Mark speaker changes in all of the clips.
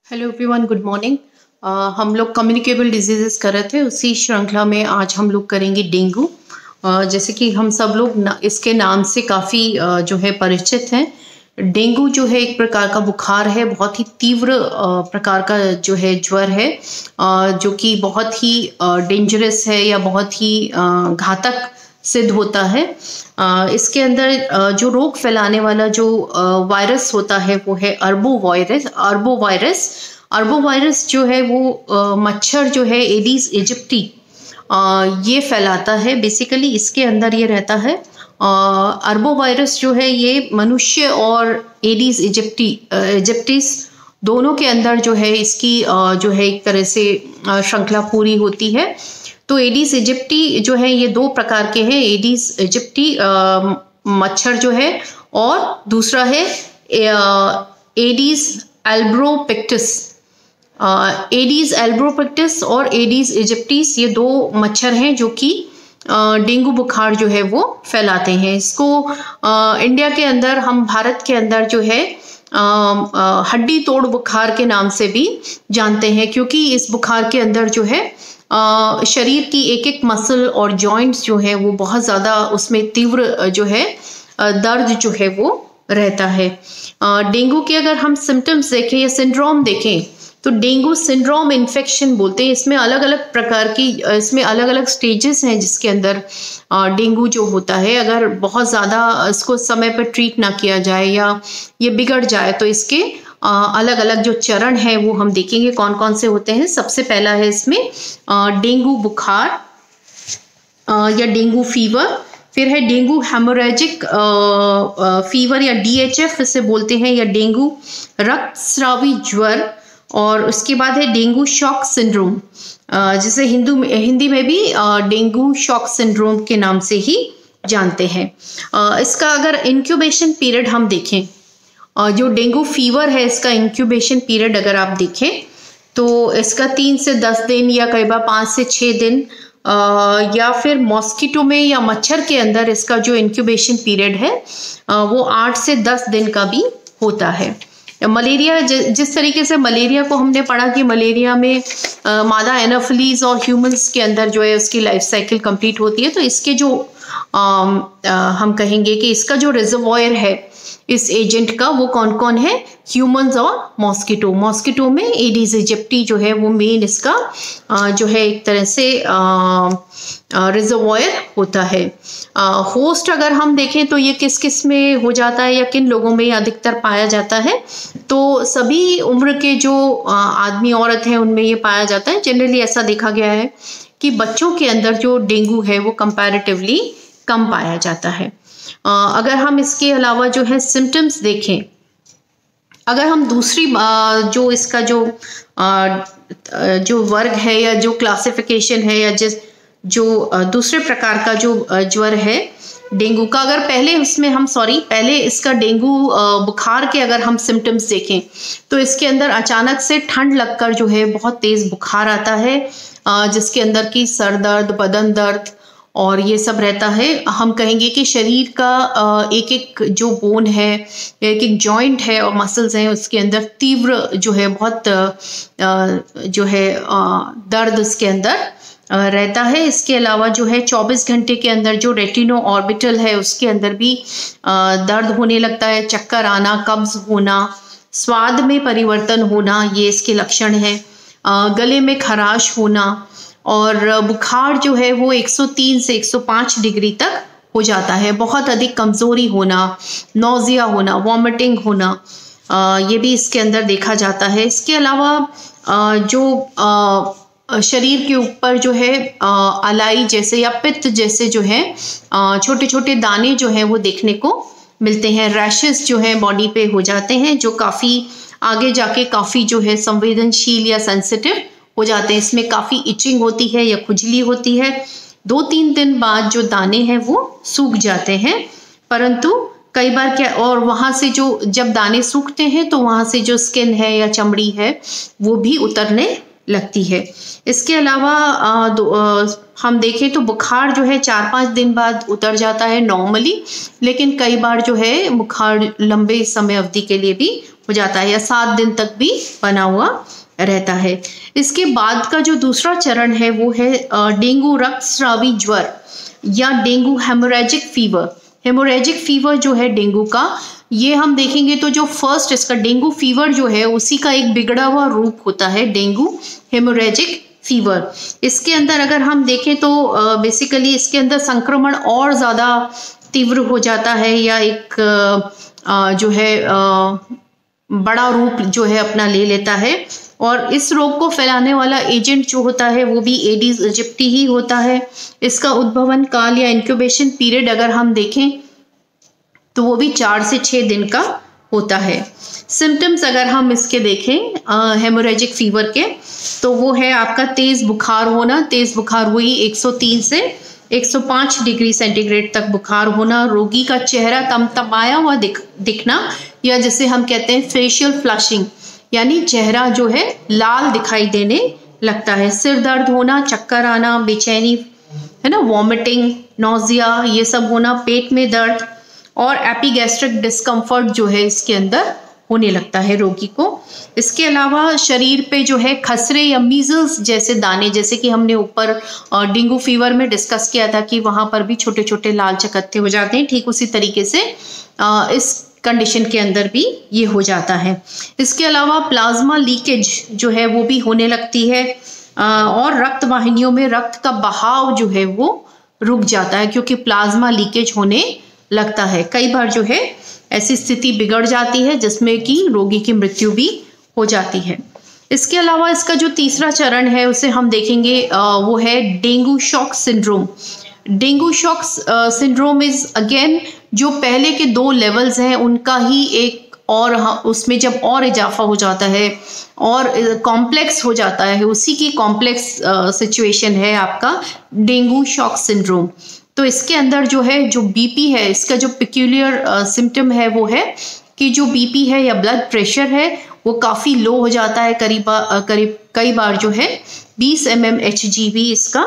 Speaker 1: Hello everyone, good morning. हम लोग communicable diseases कर रहे थे, उसी श्रृंखला में आज हम लोग करेंगे डेंगू। जैसे कि हम सब लोग इसके नाम से काफ़ी जो है परिचित हैं। डेंगू जो है एक प्रकार का बुखार है, बहुत ही तीव्र प्रकार का जो है ज्वर है, जो कि बहुत ही डेंजरस है या बहुत ही घातक सिद्ध होता है। इसके अंदर जो रोग फैलाने वाला जो वायरस होता है वो है अर्बोवायरस जो है वो मच्छर जो है एडीज इजिप्टी ये फैलाता है। बेसिकली इसके अंदर ये रहता है। अर्बोवायरस जो है ये मनुष्य और एडीज इजिप्टिस दोनों के अंदर जो है इसकी जो है एक तरह से श्रृंखला पूरी होती है। तो एडीज इजिप्टी जो है ये दो प्रकार के हैं। एडीज इजिप्टी मच्छर जो है, और दूसरा है एडीज एल्ब्रोपिक्टिस। एडीज एल्ब्रोपिक्टिस और एडीज इजिप्टिस ये दो मच्छर हैं जो कि डेंगू बुखार जो है वो फैलाते हैं। इसको इंडिया के अंदर, हम भारत के अंदर जो है हड्डी तोड़ बुखार के नाम से भी जानते हैं, क्योंकि इस बुखार के अंदर जो है शरीर की एक एक मसल और जॉइंट्स जो है वो बहुत ज़्यादा उसमें तीव्र जो है दर्द जो है वो रहता है। डेंगू के अगर हम सिम्टम्स देखें या सिंड्रोम देखें तो डेंगू सिंड्रोम इन्फेक्शन बोलते हैं। इसमें अलग अलग प्रकार की, इसमें अलग अलग स्टेजेस हैं जिसके अंदर डेंगू जो होता है, अगर बहुत ज़्यादा इसको समय पर ट्रीट ना किया जाए या ये बिगड़ जाए तो इसके अलग अलग जो चरण है वो हम देखेंगे कौन कौन से होते हैं। सबसे पहला है इसमें डेंगू बुखार या डेंगू फीवर, फिर है डेंगू हेमोरेजिक फीवर या डीएचएफ इसे बोलते हैं, या डेंगू रक्तस्रावी ज्वर, और उसके बाद है डेंगू शॉक सिंड्रोम, जिसे हिंदी में भी डेंगू शॉक सिंड्रोम के नाम से ही जानते हैं। इसका अगर इंक्यूबेशन पीरियड हम देखें, जो डेंगू फीवर है इसका इंक्यूबेशन पीरियड अगर आप देखें तो इसका 3 से 10 दिन या कई बार 5 से 6 दिन, या फिर मॉस्किटो में या मच्छर के अंदर इसका जो इंक्यूबेशन पीरियड है वो 8 से 10 दिन का भी होता है। मलेरिया, जिस तरीके से मलेरिया को हमने पढ़ा कि मलेरिया में मादा एनाफिलीज और ह्यूमंस के अंदर जो है उसकी लाइफ साइकिल कंप्लीट होती है, तो इसके जो हम कहेंगे कि इसका जो रिजर्वॉयर है इस एजेंट का वो कौन कौन है, ह्यूमंस और मॉस्किटो में एडीज इजिप्टी जो है वो मेन इसका जो है एक तरह से रिजर्वॉयर होता है। होस्ट अगर हम देखें तो ये किस किस में हो जाता है या किन लोगों में अधिकतर पाया जाता है, तो सभी उम्र के जो आदमी औरत हैं उनमें ये पाया जाता है। जनरली ऐसा देखा गया है कि बच्चों के अंदर जो डेंगू है वो कंपैरेटिवली कम पाया जाता है। अगर हम इसके अलावा जो है सिम्टम्स देखें, अगर हम दूसरी जो इसका जो वर्ग है या जो क्लासिफिकेशन है या जो दूसरे प्रकार का जो ज्वर है डेंगू का, अगर पहले इसका डेंगू बुखार के अगर हम सिम्टम्स देखें तो इसके अंदर अचानक से ठंड लगकर जो है बहुत तेज बुखार आता है, जिसके अंदर की सर दर्द, बदन दर्द और ये सब रहता है। हम कहेंगे कि शरीर का एक एक जो बोन है, एक एक जॉइंट है और मसल्स हैं, उसके अंदर तीव्र जो है बहुत जो है दर्द उसके अंदर रहता है। इसके अलावा जो है 24 घंटे के अंदर जो रेटिनो ऑर्बिटल है उसके अंदर भी दर्द होने लगता है, चक्कर आना, कब्ज होना, स्वाद में परिवर्तन होना, ये इसके लक्षण हैं। गले में खराश होना, और बुखार जो है वो 103 से 105 डिग्री तक हो जाता है। बहुत अधिक कमज़ोरी होना, नौजिया होना, वॉमिटिंग होना, ये भी इसके अंदर देखा जाता है। इसके अलावा जो शरीर के ऊपर जो है अलाई जैसे या पित्त जैसे जो है छोटे छोटे दाने जो हैं वो देखने को मिलते हैं। रैशेस जो हैं बॉडी पे हो जाते हैं, जो काफ़ी आगे जाके काफ़ी जो है संवेदनशील या सेंसिटिव हो जाते हैं। इसमें काफ़ी इचिंग होती है या खुजली होती है। 2-3 दिन बाद जो दाने हैं वो सूख जाते हैं, परंतु कई बार क्या, और वहाँ से जो जब दाने सूखते हैं तो वहाँ से जो स्किन है या चमड़ी है वो भी उतरने लगती है। इसके अलावा हम देखें तो बुखार जो है 4-5 दिन बाद उतर जाता है नॉर्मली, लेकिन कई बार जो है बुखार लंबे समय अवधि के लिए भी हो जाता है या 7 दिन तक भी बना हुआ रहता है। इसके बाद का जो दूसरा चरण है वो है डेंगू रक्तस्रावी ज्वर या dengue haemorrhagic fever. Haemorrhagic fever जो है डेंगू का, ये हम देखेंगे तो जो फर्स्ट इसका डेंगू फीवर जो है उसी का एक बिगड़ा हुआ रूप होता है डेंगू हेमोरेजिक फीवर। इसके अंदर अगर हम देखें तो बेसिकली इसके अंदर संक्रमण और ज़्यादा तीव्र हो जाता है या एक जो है बड़ा रूप जो है अपना ले लेता है। और इस रोग को फैलाने वाला एजेंट जो होता है वो भी एडीज इजिप्टी ही होता है। इसका उद्भवन काल या इंक्यूबेशन पीरियड अगर हम देखें तो वो भी 4 से 6 दिन का होता है। सिम्टम्स अगर हम इसके देखें हेमोरेजिक फीवर के, तो वो है आपका तेज बुखार होना, तेज बुखार वही 103 से 105 डिग्री सेंटीग्रेड तक बुखार होना, रोगी का चेहरा तमतमाया हुआ दिखना या जिसे हम कहते हैं फेशियल फ्लशिंग, यानी चेहरा जो है लाल दिखाई देने लगता है, सिर दर्द होना, चक्कर आना, बेचैनी है ना, वॉमिटिंग, नोजिया ये सब होना, पेट में दर्द और एपिगैस्ट्रिक डिस्कम्फर्ट जो है इसके अंदर होने लगता है रोगी को। इसके अलावा शरीर पे जो है खसरे या मीजल्स जैसे दाने, जैसे कि हमने ऊपर डेंगू फीवर में डिस्कस किया था कि वहाँ पर भी छोटे छोटे लाल चकत्ते हो जाते हैं, ठीक उसी तरीके से इस कंडीशन के अंदर भी ये हो जाता है। इसके अलावा प्लाज्मा लीकेज जो है वो भी होने लगती है और रक्त वाहिनियों में रक्त का बहाव जो है वो रुक जाता है क्योंकि प्लाज्मा लीकेज होने लगता है। कई बार जो है ऐसी स्थिति बिगड़ जाती है जिसमें कि रोगी की मृत्यु भी हो जाती है। इसके अलावा इसका जो तीसरा चरण है उसे हम देखेंगे वो है dengue shock syndrome. Dengue shock syndrome is again जो पहले के 2 लेवल्स हैं उनका ही एक और उसमें जब और इजाफा हो जाता है और कॉम्प्लेक्स हो जाता है, उसी की कॉम्प्लेक्स सिचुएशन है आपका डेंगू शॉक सिंड्रोम। तो इसके अंदर जो है जो बीपी है, इसका जो पिक्यूलियर सिम्टम है वो है कि जो बीपी है या ब्लड प्रेशर है वो काफ़ी लो हो जाता है, कई बार जो है 20 mmHg इसका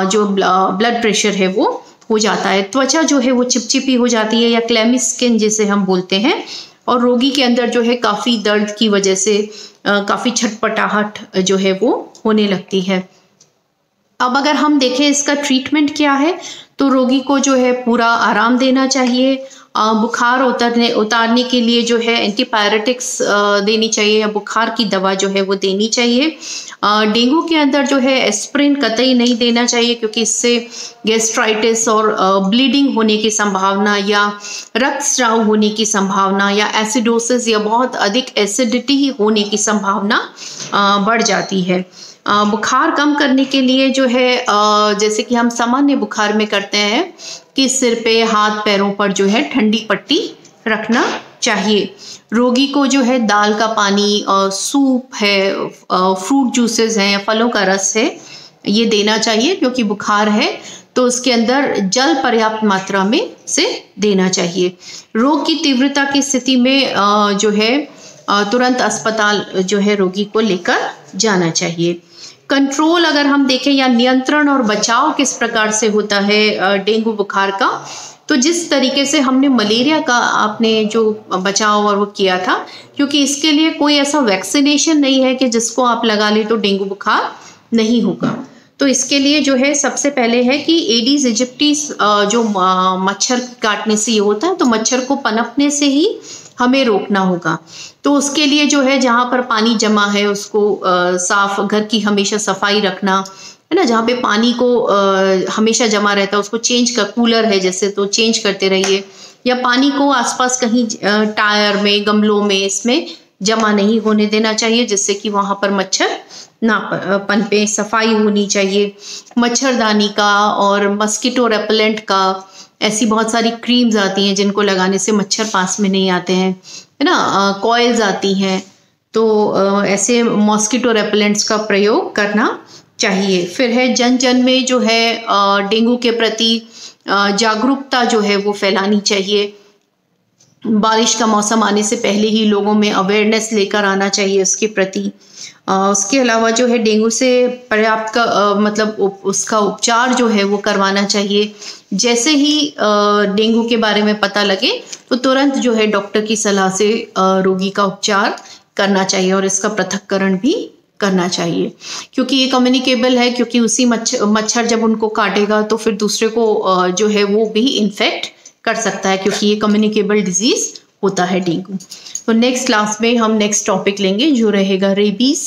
Speaker 1: जो ब्लड प्रेशर है वो हो जाता है। त्वचा जो है वो चिपचिपी हो जाती है या क्लेमी स्किन जिसे हम बोलते हैं, और रोगी के अंदर जो है काफ़ी दर्द की वजह से काफ़ी छटपटाहट जो है वो होने लगती है। अब अगर हम देखें इसका ट्रीटमेंट क्या है, तो रोगी को जो है पूरा आराम देना चाहिए, बुखार उतारने के लिए जो है एंटीपायरेटिक्स देनी चाहिए या बुखार की दवा जो है वो देनी चाहिए। डेंगू के अंदर जो है एस्प्रिन कतई नहीं देना चाहिए क्योंकि इससे गैस्ट्राइटिस और ब्लीडिंग होने की संभावना या रक्तस्राव होने की संभावना या एसिडोसिस या बहुत अधिक एसिडिटी होने की संभावना बढ़ जाती है। बुखार कम करने के लिए जो है जैसे कि हम सामान्य बुखार में करते हैं कि सिर पे हाथ पैरों पर जो है ठंडी पट्टी रखना चाहिए। रोगी को जो है दाल का पानी, सूप है, फ्रूट जूसेस हैं, फलों का रस है, ये देना चाहिए क्योंकि बुखार है तो उसके अंदर जल पर्याप्त मात्रा में से देना चाहिए। रोग की तीव्रता की स्थिति में जो है तुरंत अस्पताल जो है रोगी को लेकर जाना चाहिए। कंट्रोल अगर हम देखें या नियंत्रण और बचाव किस प्रकार से होता है डेंगू बुखार का, तो जिस तरीके से हमने मलेरिया का आपने जो बचाव और वो किया था, क्योंकि इसके लिए कोई ऐसा वैक्सीनेशन नहीं है कि जिसको आप लगा ले तो डेंगू बुखार नहीं होगा। तो इसके लिए जो है सबसे पहले है कि एडीज इजिप्टी जो मच्छर काटने से ये होता है, तो मच्छर को पनपने से ही हमें रोकना होगा। तो उसके लिए जो है जहाँ पर पानी जमा है उसको साफ, घर की हमेशा सफाई रखना है ना, जहाँ पे पानी को हमेशा जमा रहता है उसको चेंज कर, कूलर है जैसे तो चेंज करते रहिए, या पानी को आसपास कहीं टायर में, गमलों में इसमें जमा नहीं होने देना चाहिए जिससे कि वहाँ पर मच्छर ना पनपे। सफाई होनी चाहिए मच्छरदानी का और मस्कीटो रेपेलेंट का, ऐसी बहुत सारी क्रीम्स आती हैं जिनको लगाने से मच्छर पास में नहीं आते हैं, है ना, कॉइल्स आती हैं, तो ऐसे मॉस्किटो रेपेलेंट्स का प्रयोग करना चाहिए। फिर है जन जन में जो है डेंगू के प्रति जागरूकता जो है वो फैलानी चाहिए। बारिश का मौसम आने से पहले ही लोगों में अवेयरनेस लेकर आना चाहिए उसके प्रति। उसके अलावा जो है डेंगू से पर्याप्त मतलब उसका उपचार जो है वो करवाना चाहिए। जैसे ही डेंगू के बारे में पता लगे तो तुरंत जो है डॉक्टर की सलाह से रोगी का उपचार करना चाहिए और इसका पृथक्करण भी करना चाहिए, क्योंकि ये कम्युनिकेबल है, क्योंकि उसी मच्छर जब उनको काटेगा तो फिर दूसरे को जो है वो भी इन्फेक्ट कर सकता है, क्योंकि ये कम्युनिकेबल डिजीज होता है डेंगू। तो नेक्स्ट क्लास में हम नेक्स्ट टॉपिक लेंगे जो रहेगा रेबीज।